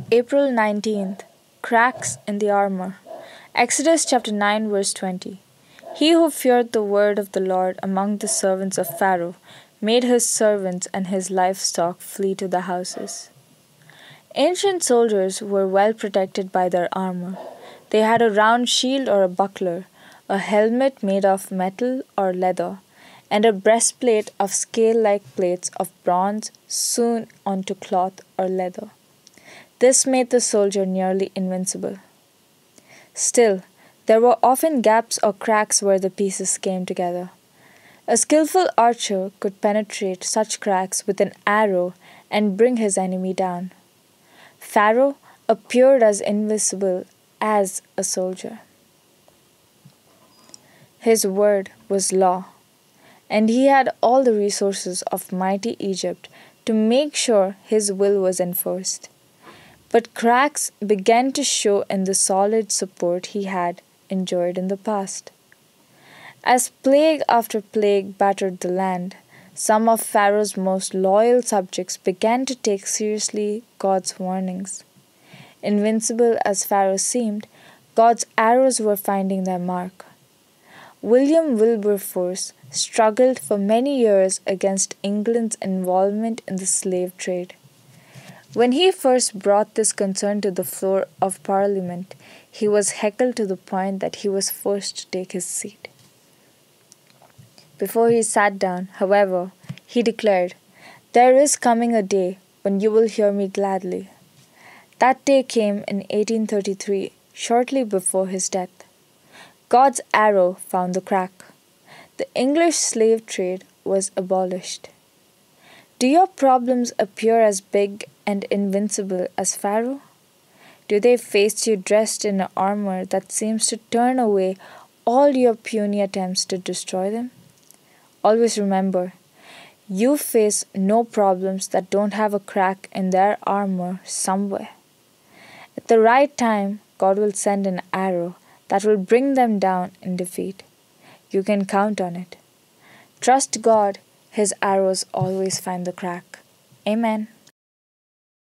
April 19th. Cracks in the armor. Exodus chapter 9 verse 20. He who feared the word of the Lord among the servants of Pharaoh made his servants and his livestock flee to the houses. Ancient soldiers were well protected by their armor. They had a round shield or a buckler, a helmet made of metal or leather, and a breastplate of scale-like plates of bronze sewn onto cloth or leather. This made the soldier nearly invincible. Still, there were often gaps or cracks where the pieces came together. A skillful archer could penetrate such cracks with an arrow and bring his enemy down. Pharaoh appeared as invisible as a soldier. His word was law, and he had all the resources of mighty Egypt to make sure his will was enforced. But cracks began to show in the solid support he had enjoyed in the past. As plague after plague battered the land, some of Pharaoh's most loyal subjects began to take seriously God's warnings. Invincible as Pharaoh seemed, God's arrows were finding their mark. William Wilberforce struggled for many years against England's involvement in the slave trade. When he first brought this concern to the floor of Parliament, he was heckled to the point that he was forced to take his seat. Before he sat down, however, he declared, "There is coming a day when you will hear me gladly." That day came in 1833, shortly before his death. God's arrow found the crack. The English slave trade was abolished. Do your problems appear as big and invincible as Pharaoh? Do they face you dressed in an armor that seems to turn away all your puny attempts to destroy them? Always remember, you face no problems that don't have a crack in their armor somewhere. At the right time, God will send an arrow that will bring them down in defeat. You can count on it. Trust God, His arrows always find the crack. Amen.